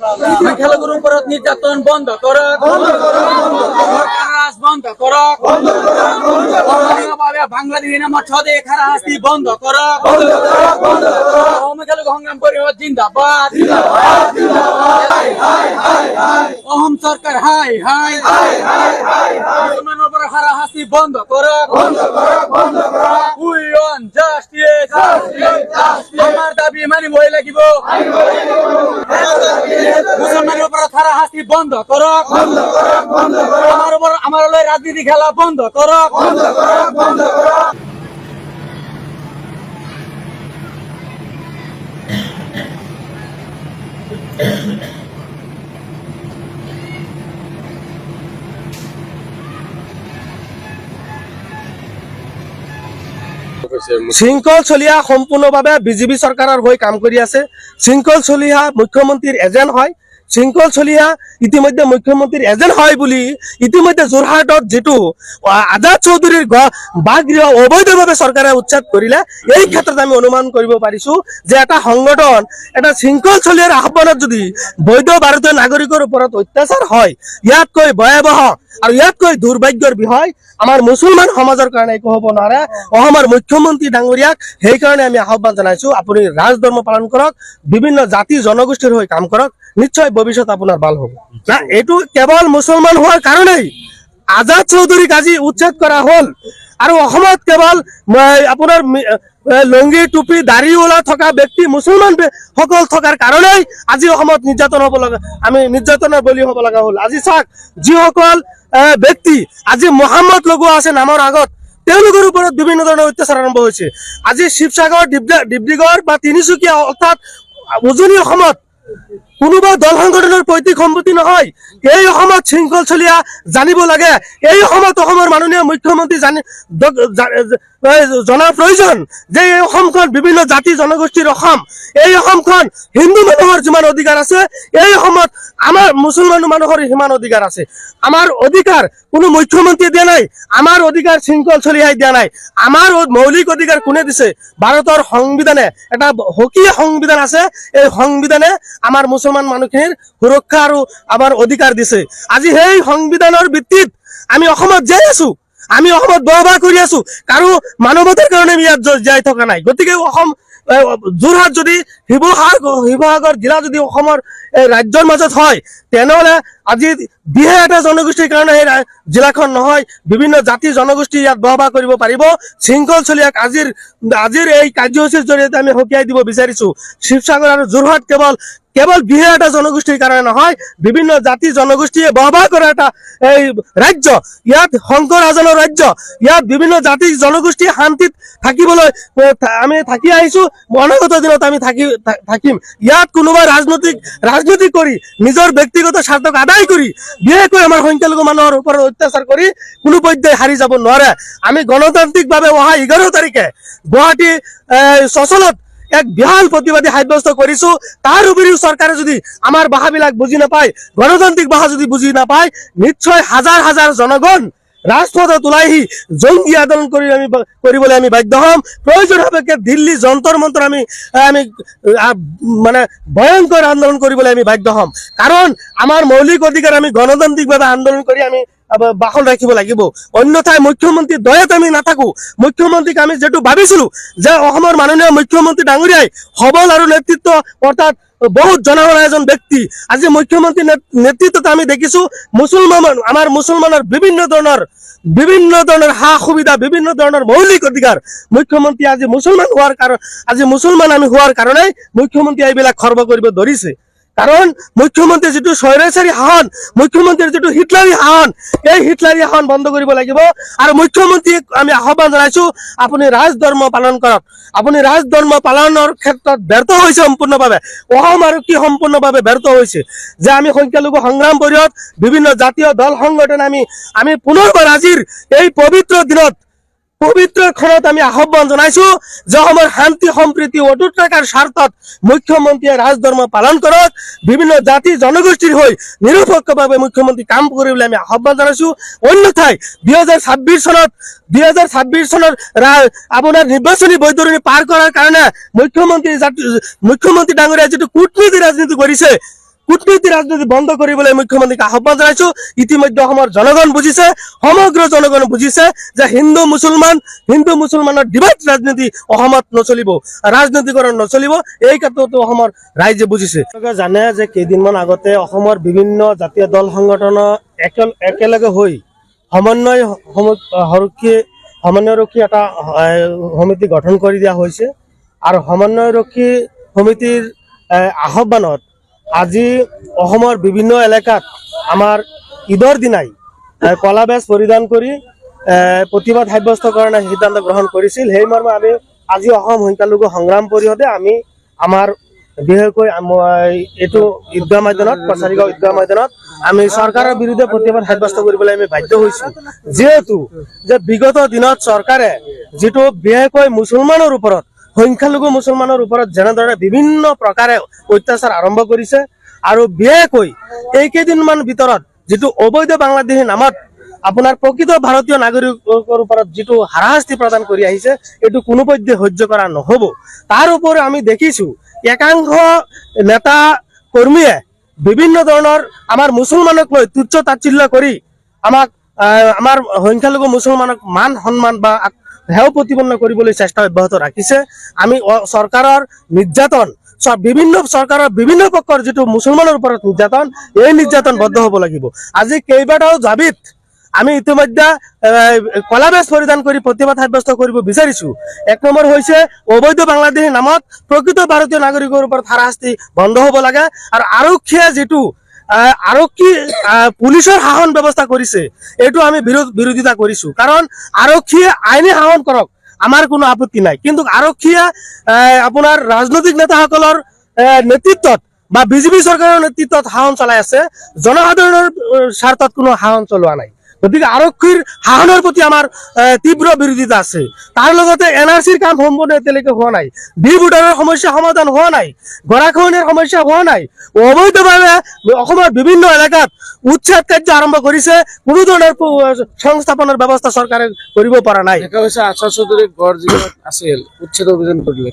সংখ্যালঘুর উপর নির্যাতন বন্ধ করক, রাজ বন্ধ করক, বাংলাদেশি নামত ছদে খারা হাসি বন্ধ করক, সংখ্যালঘু সংগ্রাম পরিষদ জিন্দাবাদ, অহম সরকার হাই হাই, মুসলমানের উপর খারা হাসি বন্ধ করক, উই ওয়ান্ট জাস্টিস, আমার দাবি মানিব লাগিব, মুসলমানের উপর খারা হাসি বন্ধ করক, আমার রাজনীতি খেলা বন্ধ করক। শৃংখল চলিহা সম্পূৰ্ণভাৱে বিজেপি চৰকাৰৰ হৈ কাম কৰি আছে। শৃংখল চলিহা মুখ্যমন্ত্ৰীৰ এজেণ্ট হয়। শৃংখল চলিহা ইতিমধ্যে মুখ্যমন্ত্ৰীৰ এজেণ্ট হয় বুলি ইতিমধ্যে যোৰহাটত যিটো আজাদ চৌধুৰীৰ বাসগৃহ অবৈধভাৱে চৰকাৰে উচ্ছেদ কৰিলে, এই ক্ষেত্ৰত আমি অনুমান কৰিব পাৰিছো যে এটা সংগঠন এটা শৃংখল চলিহাৰ আহ্বানত যদি বৈধ ভাৰতীয় নাগৰিকৰ ওপৰত অত্যাচাৰ হয়, ইয়াতকৈ ভয়াৱহ আৰু ইয়াতকৈ দুৰ্ভাগ্যৰ বিষয় আমাৰ মুছলমান সমাজৰ কাৰণে একো হ'ব নোৱাৰে। অসমৰ মুখ্যমন্ত্ৰী ডাঙৰীয়াক সেইকাৰণে আমি আহ্বান জনাইছো, আপুনি ৰাজধৰ্ম পালন কৰক, বিভিন্ন জাতি জনগোষ্ঠীৰ হৈ কাম কৰক, নিশ্চয় ভৱিষ্যত আপোনাৰ ভাল হ'ব। না এইটো কেৱল মুছলমান হোৱাৰ কাৰণেই আজাদ চৌধুৰীক আজি উচ্ছেদ কৰা হ'ল আৰু অসমত কেৱল আপোনাৰ লুংগি টুপি দাড়িওয়ালা থকা ব্যক্তি মুছলমান সকল থকাৰ কাৰণেই আজি অসমত নিৰ্যাতন হ'ব লগা, আমি নিৰ্যাতনৰ বলি হ'ব লগা হ'ল। আজি চাওক, যিসকল ব্যক্তি আজি মহম্মদ লগোৱা আছে নামৰ আগত, তেওঁলোকৰ ওপৰত বিভিন্ন ধৰণৰ অত্যাচাৰ আৰম্ভ হৈছে। আজি শিৱসাগৰ, ডিব্ৰুগড় বা তিনিচুকীয়া অৰ্থাৎ উজনি অসমত কোনোবা দল সংগঠনৰ পৈতৃক সম্পত্তি নহয়। এই অসমত শৃংখল চলিয়া জানিব লাগে। এই অসমত অসমৰ মাননীয় মুখ্যমন্ত্ৰী জনাৰ প্ৰয়োজন যে এই অসমখন বিভিন্ন জাতি জনগোষ্ঠীৰ অসম। এই অসমখন হিন্দু মানুহৰ যিমান অধিকাৰ আছে, এই অসমত আমাৰ মুছলমান মানুহৰ সিমান অধিকাৰ আছে। আমাৰ অধিকাৰ কোনো মুখ্যমন্ত্ৰীয়ে দিয়া নাই, আমাৰ অধিকাৰ শৃংখল চলিয়াই দিয়া নাই। আমাৰ মৌলিক অধিকাৰ কোনে দিছে? ভাৰতৰ সংবিধানে, এটা সুকীয়া সংবিধান আছে। এই সংবিধানে আমাৰ মুছলমান মানুহখিনিৰ সুৰক্ষা আৰু আমাৰ অধিকাৰ দিছে। আজি সেই সংবিধানৰ ভিত্তিত আমি অসমত জীয়াই আছো, আমি অসমত বসবাস কৰি আছো। কাৰো মানৱতাৰ কাৰণে আমি ইয়াত জীয়াই থকা নাই। গতিকে অসম, যোৰহাট যদি শিৱসাগৰ জিলা যদি অসমৰ ৰাজ্যৰ মাজত হয়, তেনেহ'লে আজি বিশেষ এটা জনগোষ্ঠীৰ কাৰণে সেই জিলাখন নহয়, বিভিন্ন জাতি জনগোষ্ঠী ইয়াত বসবাস কৰিব পাৰিব। শৃংখল চলিয়াক আজিৰ এই কাৰ্যসূচীৰ জৰিয়তে আমি সকীয়াই দিব বিচাৰিছো। শিৱসাগৰ আৰু যোৰহাট কেৱল বিশেষ এটা জনগোষ্ঠীৰ কাৰণে নহয়, বিভিন্ন জাতি জনগোষ্ঠীয়ে বসবাস কৰা এটা এই ৰাজ্য। ইয়াত শংকৰ আজানৰ ৰাজ্য। ইয়াত বিভিন্ন জাতি জনগোষ্ঠীয়ে শান্তিত থাকিবলৈ আমি থাকি আহিছো, অনাগত দিনত আমি থাকিম। ইয়াত কোনোবাই ৰাজনীতি কৰি নিজৰ ব্যক্তিগত স্বাৰ্থক আদায় কৰি, বিশেষকৈ আমাৰ সংখ্যালঘু মানুহৰ ওপৰত অত্যাচাৰ কৰি কোনো পৰ্যায়ে হাৰি যাব নোৱাৰে। আমি গণতান্ত্ৰিকভাৱে অহা 11 তাৰিখে গুৱাহাটী চচলত এক বিশাল প্ৰতিবাদী সাব্যস্ত কৰিছো। তাৰ উপৰিও চৰকাৰে যদি আমাৰ ভাষাবিলাক বুজি নাপায়, গণতান্ত্ৰিক ভাষা যদি বুজি নাপায়, নিশ্চয় হাজাৰ হাজাৰ জনগণ ৰাজপথত ওলাই আহি জংগী আন্দোলন কৰিবলৈ আমি বাধ্য হ'ম। প্ৰয়োজন সাপেক্ষে দিল্লী যন্তৰ মন্তৰ আমি মানে ভয়ংকৰ আন্দোলন কৰিবলৈ আমি বাধ্য হ'ম। কাৰণ আমাৰ মৌলিক অধিকাৰ আমি গণতান্ত্ৰিকভাৱে আন্দোলন কৰি আমি বাহন ৰাখিব লাগিব। অন্যথায় মুখ্যমন্ত্ৰীৰ দয়াত আমি নাথাকো। মুখ্যমন্ত্ৰীক আমি যিটো ভাবিছিলো যে অসমৰ মাননীয় মুখ্যমন্ত্ৰী ডাঙৰীয়াই সবল আৰু নেতৃত্ব অৰ্থাৎ বহুত জনগণৰ এজন ব্যক্তি, আজি মুখ্যমন্ত্ৰীৰ নেতৃত্বত আমি দেখিছো আমাৰ মুছলমানৰ বিভিন্ন ধৰণৰ সা সুবিধা, বিভিন্ন ধৰণৰ মৌলিক অধিকাৰ মুখ্যমন্ত্ৰী আজি মুছলমান আমি হোৱাৰ কাৰণে মুখ্যমন্ত্ৰী এইবিলাক খৰ্ব কৰিব ধৰিছে। কাৰণ মুখ্যমন্ত্ৰীৰ যিটো স্বৈৰাচাৰী শাসন, মুখ্যমন্ত্ৰীৰ যিটো হিটলাৰী শাসন, এই হিটলাৰী শাসন বন্ধ কৰিব লাগিব। আৰু মুখ্যমন্ত্ৰীক আমি আহ্বান জনাইছো, আপুনি ৰাজধৰ্ম পালন কৰক। আপুনি ৰাজধৰ্ম পালনৰ ক্ষেত্ৰত ব্যৰ্থ হৈছে সম্পূৰ্ণভাৱে। অসম আৰু কি সম্পূৰ্ণভাৱে ব্যৰ্থ হৈছে যে আমি সংখ্যালঘু সংগ্ৰাম পৰিষদ, বিভিন্ন জাতীয় দল সংগঠন আমি পুনৰবাৰ আজিৰ এই পবিত্ৰ দিনত, পবিত্ৰ ক্ষণত আমি আহ্বান জনাইছো যে অসমৰ শান্তি সম্প্ৰীতি অটুট ৰখাৰ স্বাৰ্থত মুখ্যমন্ত্ৰীয়ে ৰাজধৰ্ম পালন কৰক। বিভিন্ন জাতি জনগোষ্ঠীৰ হৈ নিৰপেক্ষভাৱে মুখ্যমন্ত্ৰী কাম কৰিবলৈ আমি আহ্বান জনাইছো। অন্যথায় 2026 চনৰ আপোনাৰ নিৰ্বাচনী বৈতৰণি পাৰ কৰাৰ কাৰণে মুখ্যমন্ত্ৰী ডাঙৰীয়াই যিটো কূটনীতি ৰাজনীতি কৰিছে, কূটনীতি ৰাজনীতি বন্ধ কৰিবলৈ মুখ্যমন্ত্ৰীক আহ্বান জনাইছো। ইতিমধ্যে অসমৰ জনগণ বুজিছে, সমগ্ৰ জনগণ বুজিছে যে হিন্দু মুছলমানৰ ডিভাইড ৰাজনীতি অসমত নচলিব, ৰাজনীতিকৰণ নচলিব। এই ক্ষেত্ৰতো অসমৰ ৰাইজে বুজিছে। আপোনালোকে জানে যে কেইদিনমান আগতে অসমৰ বিভিন্ন জাতীয় দল সংগঠন একেলগে হৈ সমন্বয়ৰক্ষী এটা সমিতি গঠন কৰি দিয়া হৈছে। আৰু সমন্বয়ৰক্ষী সমিতিৰ আহ্বানত আজি অসমৰ বিভিন্ন এলেকাত আমাৰ ঈদৰ দিনাই কলা বেজ পৰিধান কৰি প্ৰতিবাদ সাব্যস্ত কৰাৰ সিদ্ধান্ত গ্ৰহণ কৰিছিল। সেই মৰ্মে আমি আজি অসম সংখ্যালঘু সংগ্ৰাম পৰিষদে আমি আমাৰ বিশেষকৈ এইটো ঈদগাহ ময়দানত, কছাৰীগাঁও ঈদগাহ ময়দানত আমি চৰকাৰৰ বিৰুদ্ধে প্ৰতিবাদ সাব্যস্ত কৰিবলৈ আমি বাধ্য হৈছো। যিহেতু যে বিগত দিনত চৰকাৰে যিটো বিশেষকৈ মুছলমানৰ ওপৰত, সংখ্যালঘু মুছলমানৰ ওপৰত যেনেদৰে বিভিন্ন প্ৰকাৰে অত্যাচাৰ আৰম্ভ কৰিছে, আৰু বিশেষকৈ এইকেইদিনমান ভিতৰত যিটো অবৈধ বাংলাদেশী নামত আপোনাৰ প্ৰকৃত ভাৰতীয় নাগৰিকৰ ওপৰত যিটো হাৰাশাস্তি প্ৰদান কৰি আহিছে, এইটো কোনোপধ্যে সহ্য কৰা নহ'ব। তাৰ উপৰি আমি দেখিছো একাংশ নেতা কৰ্মীয়ে বিভিন্ন ধৰণৰ আমাৰ মুছলমানক লৈ তুচ্ছ তাচ্ছিল্য কৰি আমাৰ সংখ্যালঘু মুছলমানক মান সন্মান বা হেয় প্ৰতিপন্ন কৰিবলৈ চেষ্টা অব্যাহত ৰাখিছে। আমি চৰকাৰৰ নিৰ্যাতন, চৰকাৰৰ বিভিন্ন পক্ষৰ যিটো মুছলমানৰ ওপৰত নিৰ্যাতন, এই নিৰ্যাতন বন্ধ হ'ব লাগিব। আজি কেইবাটাও জাবিত আমি ইতিমধ্যে কলা বেজ পৰিধান কৰি প্ৰতিবাদ সাব্যস্ত কৰিব বিচাৰিছো। এক নম্বৰ হৈছে অবৈধ বাংলাদেশী নামত প্ৰকৃত ভাৰতীয় নাগৰিকৰ ওপৰত হাৰাশাস্তি বন্ধ হ'ব লাগে। আৰু আৰক্ষীয়ে যিটো পুলিচৰ শাসন ব্যৱস্থা কৰিছে, এইটো আমি বিৰোধিতা কৰিছো। কাৰণ আৰক্ষীয়ে আইনী শাসন কৰক, আমাৰ কোনো আপত্তি নাই, কিন্তু আৰক্ষীয়ে আপোনাৰ ৰাজনৈতিক নেতাসকলৰ নেতৃত্বত বা বিজেপি চৰকাৰৰ নেতৃত্বত শাসন চলাই আছে, জনসাধাৰণৰ স্বাৰ্থত কোনো শাসন চলোৱা নাই। গতিকে আৰক্ষীৰ শাসনৰ প্ৰতি আমাৰ তীব্ৰ বিৰোধিতা আছে। তাৰ লগতে NRCৰ কাম সম্পূৰ্ণ এতিয়ালৈকে হোৱা নাই, বি ভোটাৰৰ সমস্যা সমাধান হোৱা নাই, গৰাখহনীয়াৰ সমস্যা হোৱা নাই, অবৈধভাৱে অসমৰ বিভিন্ন এলেকাত উচ্ছেদ কাৰ্য আৰম্ভ কৰিছে, কোনো ধৰণৰ সংস্থাপনৰ ব্যৱস্থা চৰকাৰে কৰিব পৰা নাই। দেখা গৈছে আচাৰ চৌধুৰীৰ গড় যিবিলাক আছিল উচ্ছেদ অভিযান কৰিলে।